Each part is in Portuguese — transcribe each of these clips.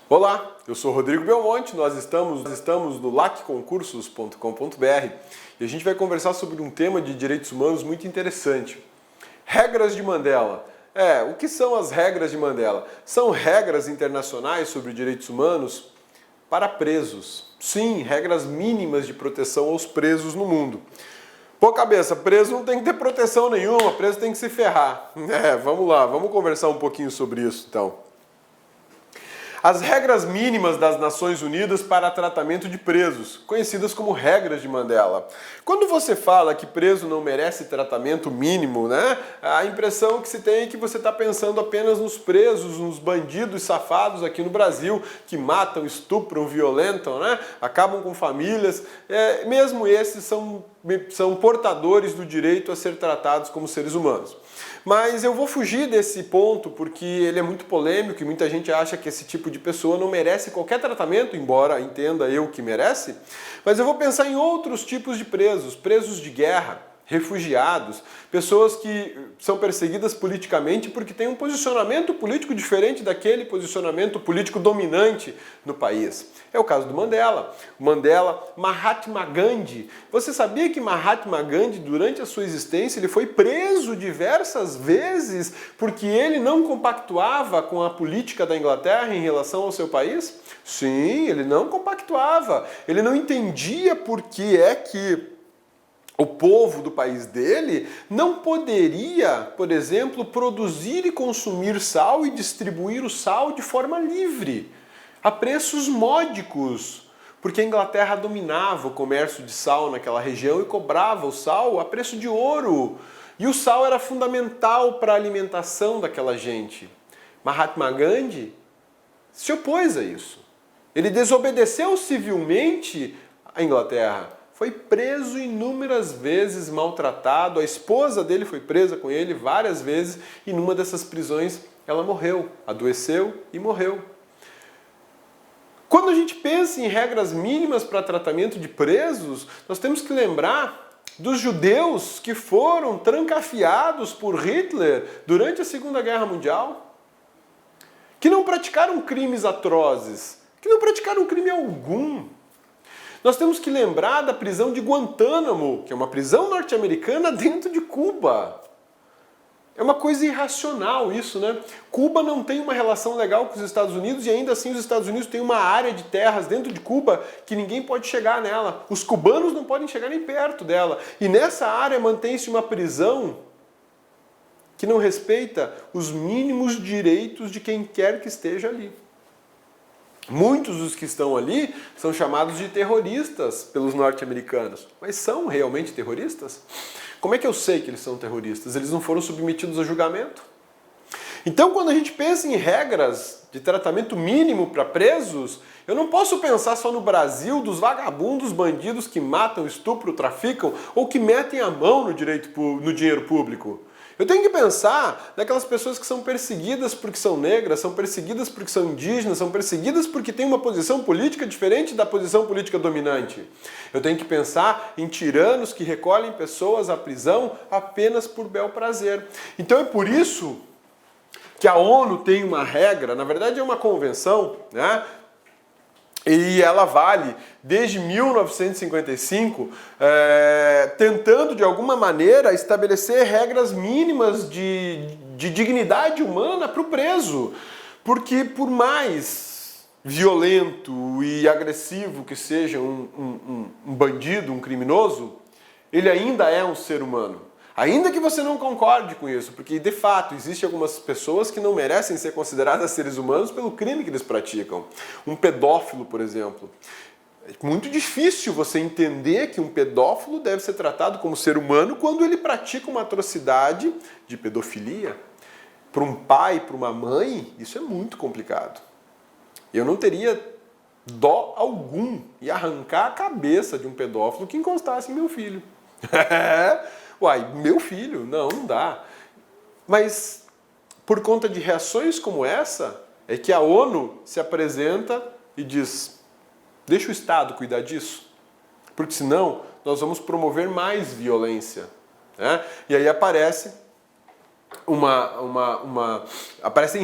Olá, eu sou Rodrigo Belmonte, nós estamos no lacconcursos.com.br e a gente vai conversar sobre um tema de direitos humanos muito interessante. Regras de Mandela. O que são as regras de Mandela? São regras internacionais sobre direitos humanos para presos. Sim, regras mínimas de proteção aos presos no mundo. Pô, cabeça, preso não tem que ter proteção nenhuma, preso tem que se ferrar. Vamos lá, vamos conversar um pouquinho sobre isso então. As regras mínimas das Nações Unidas para tratamento de presos, conhecidas como regras de Mandela. Quando você fala que preso não merece tratamento mínimo, né? A impressão que se tem é que você está pensando apenas nos presos, nos bandidos safados aqui no Brasil, que matam, estupram, violentam, né? Acabam com famílias. Mesmo esses são portadores do direito a ser tratados como seres humanos. Mas eu vou fugir desse ponto porque ele é muito polêmico e muita gente acha que esse tipo de pessoa não merece qualquer tratamento, embora entenda eu que merece. Mas eu vou pensar em outros tipos de presos, presos de guerra, refugiados, pessoas que são perseguidas politicamente porque têm um posicionamento político diferente daquele posicionamento político dominante no país. É o caso do Mandela. Mahatma Gandhi. Você sabia que Mahatma Gandhi, durante a sua existência, ele foi preso diversas vezes porque ele não compactuava com a política da Inglaterra em relação ao seu país? Sim, ele não compactuava. Ele não entendia por que é que o povo do país dele não poderia, por exemplo, produzir e consumir sal e distribuir o sal de forma livre, a preços módicos, porque a Inglaterra dominava o comércio de sal naquela região e cobrava o sal a preço de ouro. E o sal era fundamental para a alimentação daquela gente. Mahatma Gandhi se opôs a isso. Ele desobedeceu civilmente a Inglaterra. Foi preso inúmeras vezes, maltratado, a esposa dele foi presa com ele várias vezes e numa dessas prisões ela morreu, adoeceu e morreu. Quando a gente pensa em regras mínimas para tratamento de presos, nós temos que lembrar dos judeus que foram trancafiados por Hitler durante a Segunda Guerra Mundial, que não praticaram crimes atrozes, que não praticaram crime algum. Nós temos que lembrar da prisão de Guantánamo, que é uma prisão norte-americana dentro de Cuba. É uma coisa irracional isso, né? Cuba não tem uma relação legal com os Estados Unidos e ainda assim os Estados Unidos têm uma área de terras dentro de Cuba que ninguém pode chegar nela. Os cubanos não podem chegar nem perto dela. E nessa área mantém-se uma prisão que não respeita os mínimos direitos de quem quer que esteja ali. Muitos dos que estão ali são chamados de terroristas pelos norte-americanos. Mas são realmente terroristas? Como é que eu sei que eles são terroristas? Eles não foram submetidos a julgamento? Então, quando a gente pensa em regras de tratamento mínimo para presos, eu não posso pensar só no Brasil dos vagabundos bandidos que matam, estupram, traficam ou que metem a mão no dinheiro público. Eu tenho que pensar naquelas pessoas que são perseguidas porque são negras, são perseguidas porque são indígenas, são perseguidas porque têm uma posição política diferente da posição política dominante. Eu tenho que pensar em tiranos que recolhem pessoas à prisão apenas por bel prazer. Então é por isso que a ONU tem uma regra, na verdade é uma convenção, né? E ela vale desde 1955, tentando de alguma maneira estabelecer regras mínimas de dignidade humana para o preso. Porque por mais violento e agressivo que seja um bandido, um criminoso, ele ainda é um ser humano. Ainda que você não concorde com isso, porque de fato existem algumas pessoas que não merecem ser consideradas seres humanos pelo crime que eles praticam. Um pedófilo, por exemplo. É muito difícil você entender que um pedófilo deve ser tratado como ser humano quando ele pratica uma atrocidade de pedofilia. Para um pai, para uma mãe, isso é muito complicado. Eu não teria dó algum em arrancar a cabeça de um pedófilo que encostasse em meu filho. Uai, meu filho? Não dá. Mas por conta de reações como essa, é que a ONU se apresenta e diz: deixa o Estado cuidar disso, porque senão nós vamos promover mais violência. Né? E aí aparecem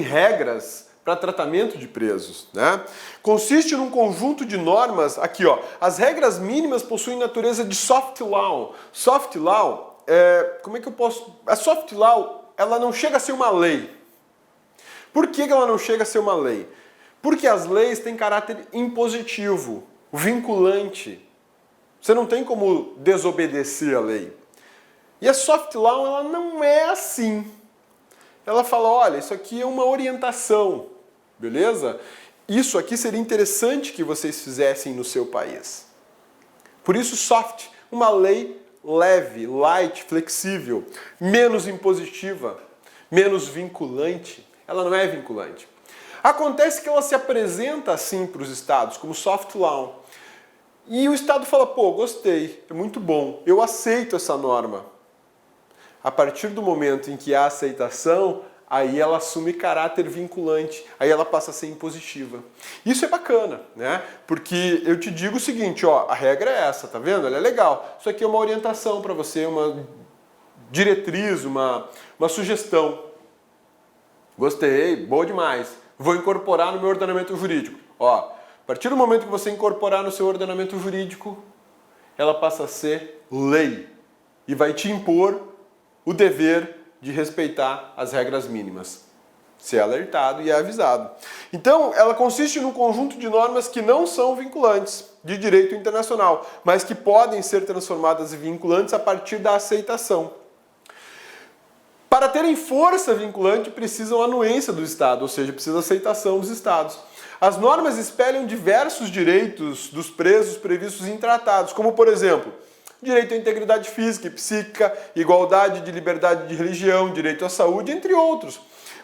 regras para tratamento de presos, né? Consiste num conjunto de normas, aqui ó, as regras mínimas possuem natureza de soft law. Soft law, como é que eu posso... A soft law, ela não chega a ser uma lei. Por que ela não chega a ser uma lei? Porque as leis têm caráter impositivo, vinculante. Você não tem como desobedecer a lei. E a soft law, ela não é assim. Ela fala, olha, isso aqui é uma orientação, beleza? Isso aqui seria interessante que vocês fizessem no seu país. Por isso, soft, uma lei leve, light, flexível, menos impositiva, menos vinculante. Ela não é vinculante. Acontece que ela se apresenta assim para os estados, como soft law. E o estado fala, pô, gostei, é muito bom, eu aceito essa norma. A partir do momento em que há aceitação, aí ela assume caráter vinculante, aí ela passa a ser impositiva. Isso é bacana, né? Porque eu te digo o seguinte, ó, a regra é essa, tá vendo? Ela é legal. Isso aqui é uma orientação para você, uma diretriz, uma sugestão. Gostei, boa demais. Vou incorporar no meu ordenamento jurídico. Ó, a partir do momento que você incorporar no seu ordenamento jurídico, ela passa a ser lei e vai te impor o dever de respeitar as regras mínimas. Ser alertado e é avisado. Então, ela consiste num conjunto de normas que não são vinculantes de direito internacional, mas que podem ser transformadas em vinculantes a partir da aceitação. Para terem força vinculante, precisam anuência do Estado, ou seja, precisa aceitação dos Estados. As normas espelham diversos direitos dos presos previstos em tratados, como, por exemplo, direito à integridade física e psíquica, igualdade de liberdade de religião, direito à saúde, entre outros.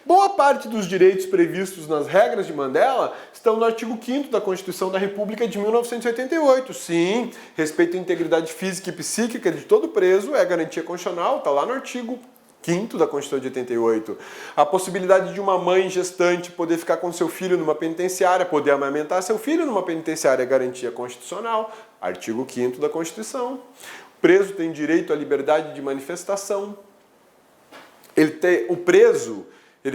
Boa parte dos direitos previstos nas regras de Mandela estão no artigo 5º da Constituição da República de 1988. Sim, respeito à integridade física e psíquica de todo preso é garantia constitucional, está lá no artigo 5º da Constituição de 88. A possibilidade de uma mãe gestante poder ficar com seu filho numa penitenciária, poder amamentar seu filho numa penitenciária é garantia constitucional. Artigo 5º da Constituição. O preso tem direito à liberdade de manifestação. O preso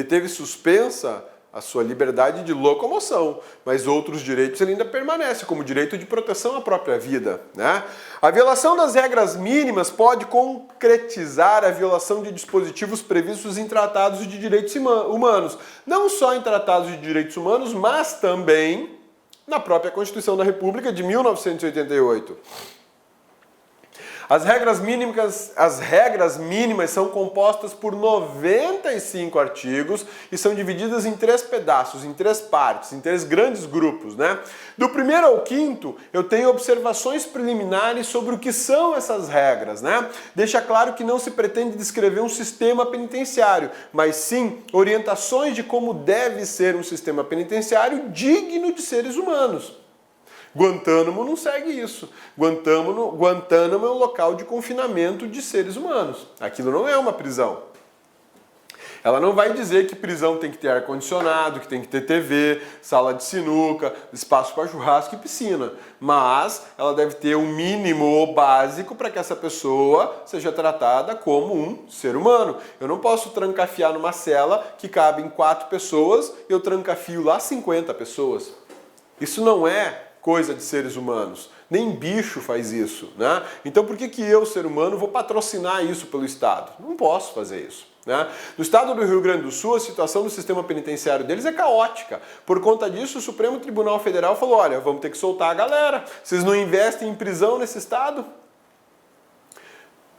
teve suspensa a sua liberdade de locomoção, mas outros direitos ele ainda permanece, como o direito de proteção à própria vida, né? A violação das regras mínimas pode concretizar a violação de dispositivos previstos em tratados de direitos humanos, não só em tratados de direitos humanos, mas também na própria Constituição da República de 1988. As regras mínimas são compostas por 95 artigos e são divididas em 3 pedaços, em 3 partes, em 3 grandes grupos, né? Do 1º ao 5º, eu tenho observações preliminares sobre o que são essas regras, né? Deixa claro que não se pretende descrever um sistema penitenciário, mas sim orientações de como deve ser um sistema penitenciário digno de seres humanos. Guantánamo não segue isso. Guantánamo é um local de confinamento de seres humanos. Aquilo não é uma prisão. Ela não vai dizer que prisão tem que ter ar-condicionado, que tem que ter TV, sala de sinuca, espaço para churrasco e piscina. Mas ela deve ter o mínimo básico para que essa pessoa seja tratada como um ser humano. Eu não posso trancafiar numa cela que cabe em 4 pessoas e eu trancafio lá 50 pessoas. Isso não é coisa de seres humanos. Nem bicho faz isso, né? Então por que eu, ser humano, vou patrocinar isso pelo Estado? Não posso fazer isso, né? No estado do Rio Grande do Sul, a situação do sistema penitenciário deles é caótica. Por conta disso, o Supremo Tribunal Federal falou, olha, vamos ter que soltar a galera. Vocês não investem em prisão nesse estado?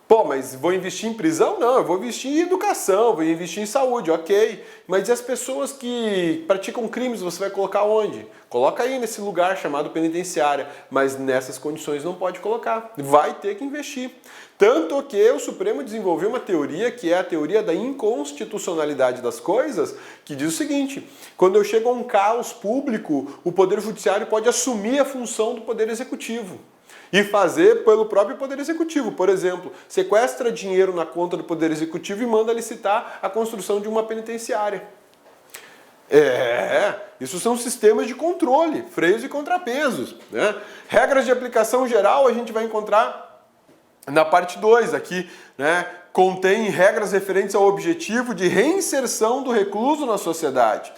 Pô, mas vou investir em prisão? Não, eu vou investir em educação, vou investir em saúde, ok. Mas e as pessoas que praticam crimes, você vai colocar onde? Coloca aí nesse lugar chamado penitenciária, mas nessas condições não pode colocar. Vai ter que investir. Tanto que o Supremo desenvolveu uma teoria que é a teoria da inconstitucionalidade das coisas, que diz o seguinte, quando eu chego a um caos público, o Poder Judiciário pode assumir a função do Poder Executivo. E fazer pelo próprio Poder Executivo. Por exemplo, sequestra dinheiro na conta do Poder Executivo e manda licitar a construção de uma penitenciária. Isso são sistemas de controle, freios e contrapesos, né? Regras de aplicação geral a gente vai encontrar na parte 2 aqui, né? Contém regras referentes ao objetivo de reinserção do recluso na sociedade.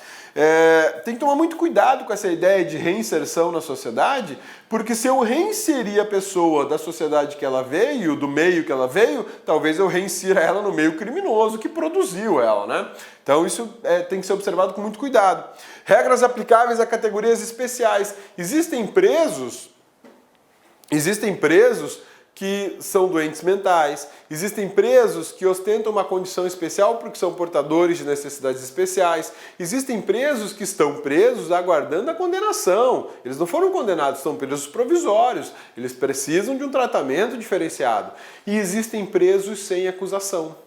Tem que tomar muito cuidado com essa ideia de reinserção na sociedade, porque se eu reinserir a pessoa da sociedade que ela veio, do meio que ela veio, talvez eu reinsira ela no meio criminoso que produziu ela, né? Então isso tem que ser observado com muito cuidado. Regras aplicáveis a categorias especiais. Existem presos que são doentes mentais, existem presos que ostentam uma condição especial porque são portadores de necessidades especiais, existem presos que estão presos aguardando a condenação. Eles não foram condenados, estão presos provisórios, eles precisam de um tratamento diferenciado. E existem presos sem acusação.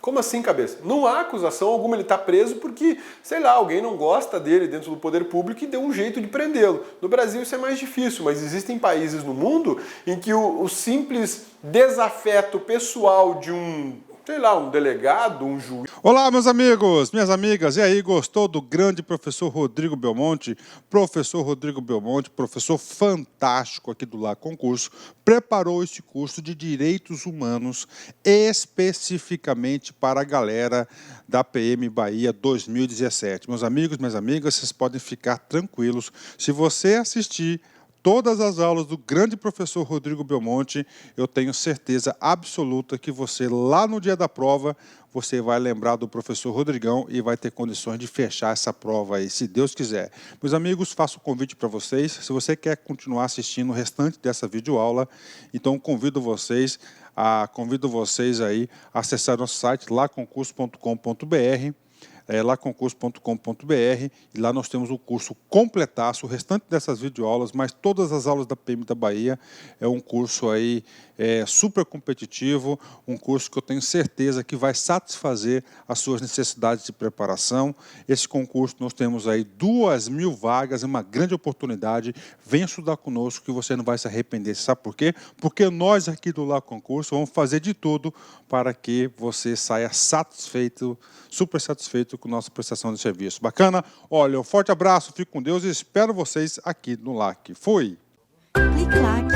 Como assim, cabeça? Não há acusação alguma, ele está preso porque, sei lá, alguém não gosta dele dentro do poder público e deu um jeito de prendê-lo. No Brasil isso é mais difícil, mas existem países no mundo em que o simples desafeto pessoal de um delegado, um juiz... Olá, meus amigos, minhas amigas, e aí, gostou do grande professor Rodrigo Belmonte? Professor Rodrigo Belmonte, professor fantástico aqui do Lá Concurso, preparou este curso de Direitos Humanos especificamente para a galera da PM Bahia 2017. Meus amigos, minhas amigas, vocês podem ficar tranquilos. Se você assistir todas as aulas do grande professor Rodrigo Belmonte, eu tenho certeza absoluta que você, lá no dia da prova, você vai lembrar do professor Rodrigão e vai ter condições de fechar essa prova aí, se Deus quiser. Meus amigos, faço um convite para vocês. Se você quer continuar assistindo o restante dessa videoaula, então convido vocês aí a acessar nosso site laconcurso.com.br, laconcurso.com.br, e lá nós temos o curso completaço, o restante dessas videoaulas, mas todas as aulas da PM da Bahia. É um curso aí super competitivo, um curso que eu tenho certeza que vai satisfazer as suas necessidades de preparação. Esse concurso nós temos aí 2.000 vagas, é uma grande oportunidade. Venha estudar conosco que você não vai se arrepender. Sabe por quê? Porque nós aqui do Lá Concurso vamos fazer de tudo para que você saia satisfeito, super satisfeito com nossa prestação de serviço. Bacana? Olha, um forte abraço, fique com Deus e espero vocês aqui no LAC. Fui! Clique LAC.